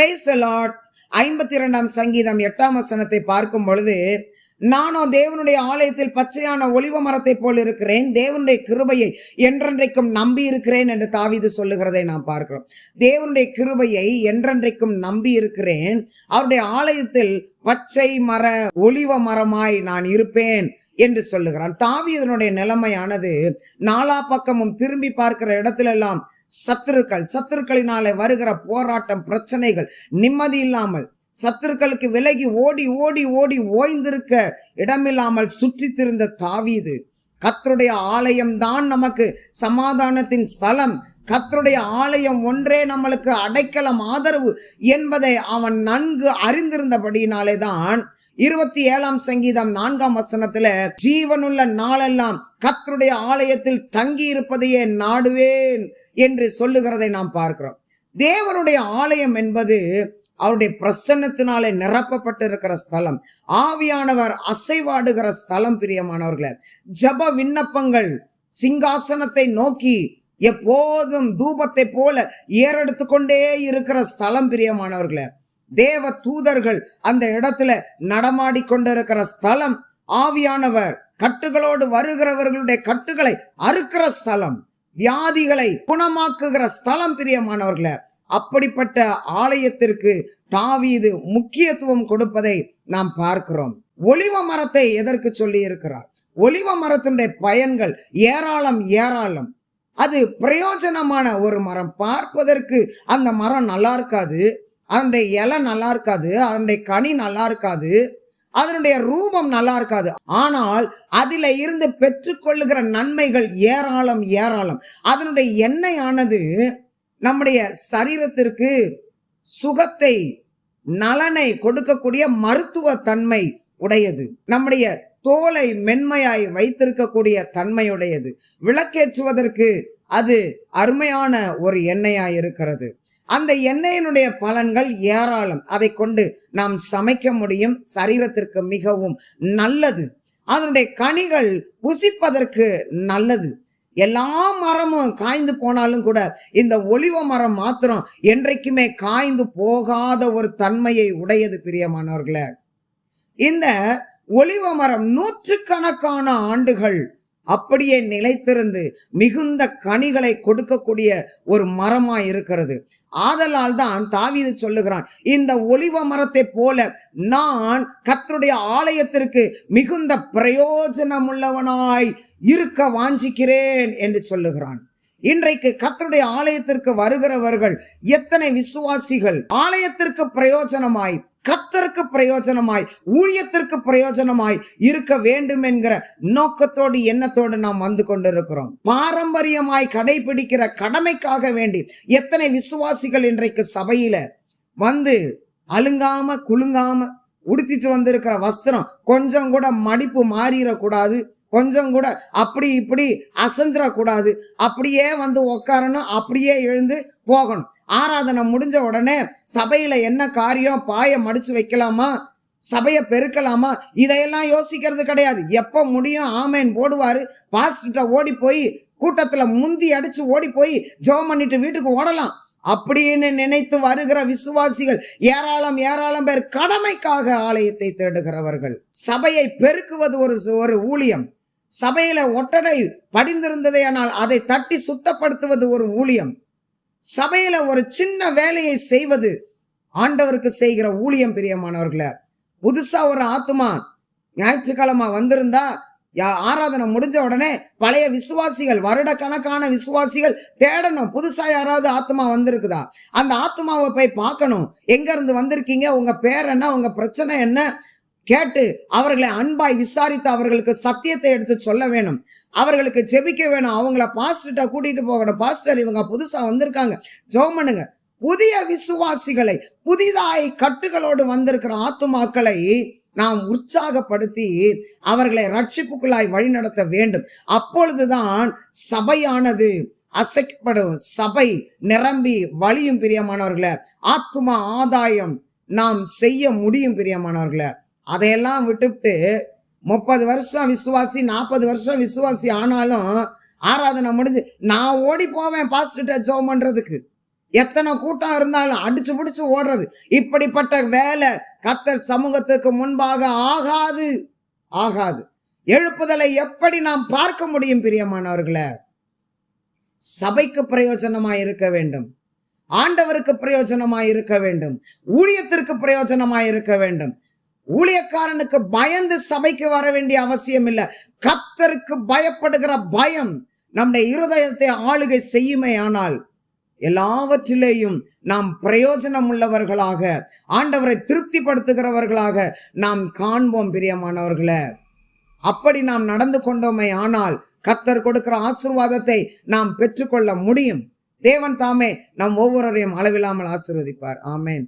Praise the Lord. 52 சங்கீதம் 8 பார்க்கும் பொழுது, நானோ தேவனுடைய ஆலயத்தில் பச்சையான ஒலிவ மரத்தை போல் இருக்கிறேன், தேவனுடைய கிருபையை என்றென்றைக்கும் நம்பி இருக்கிறேன் என்று தாவீது சொல்லுகிறதை நாம் பார்க்கிறோம். தேவனுடைய கிருபையை என்றென்றைக்கும் நம்பி இருக்கிறேன், அவருடைய ஆலயத்தில் பச்சை மர ஒலிவ மரமாய் நான் இருப்பேன் என்று சொல்லுகிறான். தாவீதனுடைய நிலைமையானது நாலா பக்கமும் திரும்பி பார்க்கிற இடத்துல எல்லாம் சத்துருக்களினாலே வருகிற போராட்டம், பிரச்சனைகள், நிம்மதி இல்லாமல், சத்துருக்களுக்கு விலகி ஓடி ஓடி ஓடி ஓய்ந்திருக்க இடமில்லாமல் சுற்றி திரிந்த தாவீது, கர்த்தருடைய ஆலயம் தான் நமக்கு சமாதானத்தின் ஸ்தலம், கர்த்தருடைய ஆலயம் ஒன்றே நம்மளுக்கு அடைக்கலம், ஆதரவு என்பதை அவன் நன்கு அறிந்திருந்தபடியினாலே தான் 27 சங்கீதம் 4 ஜீவனுள்ள நாளெல்லாம் கர்த்தருடைய ஆலயத்தில் தங்கி இருப்பதையே நாடுவேன் என்று சொல்லுகிறதை நாம் பார்க்கிறோம். தேவனுடைய ஆலயம் என்பது அவருடைய பிரசன்னத்தினாலே நிரப்பப்பட்டிருக்கிற ஸ்தலம், ஆவியானவர் அசைவாடுகிற ஸ்தலம். பிரியமானவர்களே, ஜப விண்ணப்பங்கள் சிங்காசனத்தை நோக்கி எப்போதும் தூபத்தை போல ஏறெடுத்து கொண்டே இருக்கிற ஸ்தலம். பிரியமானவர்களே, தேவ தூதர்கள் அந்த இடத்துல நடமாடி கொண்டிருக்கிற ஸ்தலம். ஆவியானவர் கட்டுகளோடு வருகிறவர்களுடைய கட்டுகளை அறுக்கிற ஸ்தலம், வியாதிகளை குணமாக்குகிற ஸ்தலம். பிரியமானவர்களே, அப்படிப்பட்ட ஆலயத்திற்கு தாவீது முக்கியத்துவம் கொடுப்பதை நாம் பார்க்கிறோம். ஒலிவ மரத்தை எதற்கு சொல்லி இருக்கிறார்? ஒலிவ மரத்தினுடைய பயன்கள் ஏராளம் ஏராளம். அது பிரயோஜனமான ஒரு மரம். பார்ப்பதற்கு அந்த மரம் நல்லா இருக்காது, அதனுடைய இலை நல்லா இருக்காது, அதனுடைய கனி நல்லா இருக்காது, அதனுடைய ரூபம் நல்லா இருக்காது. ஆனால் அதில் இருந்து பெற்றுக்கொள்ளுகிற நன்மைகள் ஏராளம் ஏராளம். அதனுடைய எண்ணெய் ஆனது நம்முடைய சரீரத்திற்கு சுகத்தை, நலனை கொடுக்கக்கூடிய மருத்துவ தன்மை உடையது. நம்முடைய தோலை மென்மையாய் வைத்திருக்கக்கூடிய தன்மையுடையது. விளக்கேற்றுவதற்கு அது அருமையான ஒரு எண்ணெயாய் இருக்கிறது. அந்த எண்ணெயினுடைய பலன்கள் ஏராளம். அதை கொண்டு நாம் சமைக்க முடியும், சரீரத்திற்கு மிகவும் நல்லது. அதனுடைய கனிகள் புசிப்பதற்கு நல்லது. எல்லா மரமும் காய்ந்து போனாலும் கூட இந்த ஒலிவ மரம் மாத்திரம் என்றைக்குமே காய்ந்து போகாத ஒரு தன்மையை உடையது. பிரியமானவர்களே, இந்த ஒலிவ மரம் நூற்றுக்கணக்கான ஆண்டுகள் அப்படியே நிலைத்திருந்து மிகுந்த கனிகளை கொடுக்கக்கூடிய ஒரு மரமாய் இருக்கிறது. ஆதலால் தான் தாவீது சொல்லுகிறான், இந்த ஒலிவ மரத்தை போல நான் கர்த்தருடைய ஆலயத்திற்கு மிகுந்த பிரயோஜனமுள்ளவனாய் இருக்க வாஞ்சிக்கிறேன் என்று சொல்லுகிறான். இன்றைக்கு கர்த்தருடைய ஆலயத்திற்கு வருகிறவர்கள் எத்தனை விசுவாசிகள் ஆலயத்திற்கு பிரயோஜனமாய், கர்த்தருக்கு பிரயோஜனமாய், ஊழியத்திற்கு பிரயோஜனமாய் இருக்க வேண்டும் என்கிற நோக்கத்தோடு, எண்ணத்தோடு நாம் வந்து கொண்டிருக்கிறோம். பாரம்பரியமாய் கடைபிடிக்கிற கடமைக்காக வேண்டி எத்தனை விசுவாசிகள் இன்றைக்கு சபையில வந்து அலுங்காம குலுங்காம உடுத்திட்டு வந்திருக்கிற வஸ்திரம் கொஞ்சம் கூட மடிப்பு மாறிடக்கூடாது, கொஞ்சம் கூட அப்படி இப்படி அசைஞ்சிடக்கூடாது, அப்படியே வந்து உக்காரணும், அப்படியே எழுந்து போகணும். ஆராதனை முடிஞ்ச உடனே சபையில என்ன காரியம், பாய மடிச்சு வைக்கலாமா, சபையை பெருக்கலாமா, இதையெல்லாம் யோசிக்கிறது கிடையாது. எப்ப முடியும் ஆமேன் போடுவாரு, பாஸ்டர்கிட்ட ஓடி போய் கூட்டத்துல முந்தி அடிச்சு ஓடி போய் ஜெபம் பண்ணிட்டு வீட்டுக்கு ஓடலாம் அப்படின்னு நினைத்து வருகிற விசுவாசிகள் ஏராளம் ஏராளம் பேர். கடமைக்காக ஆலயத்தை தேடுகிறவர்கள். சபையை பெருக்குவது ஒரு ஊழியம். சபையில ஒட்டடை படிந்திருந்ததே ஆனால் அதை தட்டி சுத்தப்படுத்துவது ஒரு ஊழியம். சபையில ஒரு சின்ன வேலையை செய்வது ஆண்டவருக்கு செய்கிற ஊழியம். பிரியமானவர்களே, புதுசா ஒரு ஆத்துமா ஞாயிற்றுக்கிழமை வந்திருந்தா ஆராதனை முடிஞ்ச உடனே பழைய விசுவாசிகள், வருட கணக்கான விசுவாசிகள் தேடணும், புதுசா யாராவது ஆத்மா வந்திருக்குதா, அந்த ஆத்மாவை போய் பார்க்கணும். எங்க இருந்து வந்திருக்கீங்க, உங்க பேர் என்ன, உங்க பிரச்சனை என்ன கேட்டு அவர்களை அன்பாய் விசாரித்து அவர்களுக்கு சத்தியத்தை எடுத்து சொல்ல வேணும், அவர்களுக்கு ஜெபிக்க வேணும், அவங்கள பாஸ்டர்கிட்ட கூட்டிட்டு போகணும். பாஸ்டர் இவங்க புதுசா வந்திருக்காங்க, ஜெபம் பண்ணுங்க. புதிய விசுவாசிகளை, புதிதாய் கட்டுகளோடு வந்திருக்கிற ஆத்துமாக்களை நாம் உற்சாகப்படுத்தி அவர்களை ரட்சிப்புக்குள்ளாய் வழிநடத்த வேண்டும். அப்பொழுதுதான் சபையானது அசைக்கப்படும், சபை நிரம்பி வழியும். பிரியமானவர்களே, ஆத்துமா ஆதாயம் நாம் செய்ய முடியும். பிரியமானவர்களே, அதையெல்லாம் விட்டுவிட்டு 30 வருஷம் விசுவாசி, 40 வருஷம் விசுவாசி ஆனாலும் ஆராதனை முடிஞ்சு நான் ஓடி போவேன் பாஸ்டர்கிட்ட ஜெபம் பண்றதுக்கு. எத்தனை கூட்டம் இருந்தாலும் அடிச்சு பிடிச்சு ஓடுறது, இப்படிப்பட்ட வேலை கர்த்தர் சமூகத்துக்கு முன்பாக ஆகாது, ஆகாது. எழுப்புதலை எப்படி நாம் பார்க்க முடியும் பிரியமானவர்களே? சபைக்கு பிரயோஜனமாய் இருக்க வேண்டும், ஆண்டவருக்கு பிரயோஜனமாய் இருக்க வேண்டும், ஊழியத்திற்கு பிரயோஜனமாய் இருக்க வேண்டும். ஊழியக்காரனுக்கு பயந்து சபைக்கு வர வேண்டிய அவசியம் இல்லை. கர்த்தருக்கு பயப்படுகிற பயம் நம்முடைய இருதயத்தை ஆளுகை செய்யுமே. ஆனால் எல்லாவற்றிலேயும் நாம் பிரயோஜனம் உள்ளவர்களாக, ஆண்டவரை திருப்திப்படுத்துகிறவர்களாக நாம் காண்போம் பிரியமானவர்களே. அப்படி நாம் நடந்து கொண்டோமே ஆனால் கர்த்தர் கொடுக்கிற ஆசீர்வாதத்தை நாம் பெற்றுக்கொள்ள முடியும். தேவன் தாமே நம் ஒவ்வொருவரையும் அளவில்லாமல் ஆசீர்வதிப்பார். ஆமென்.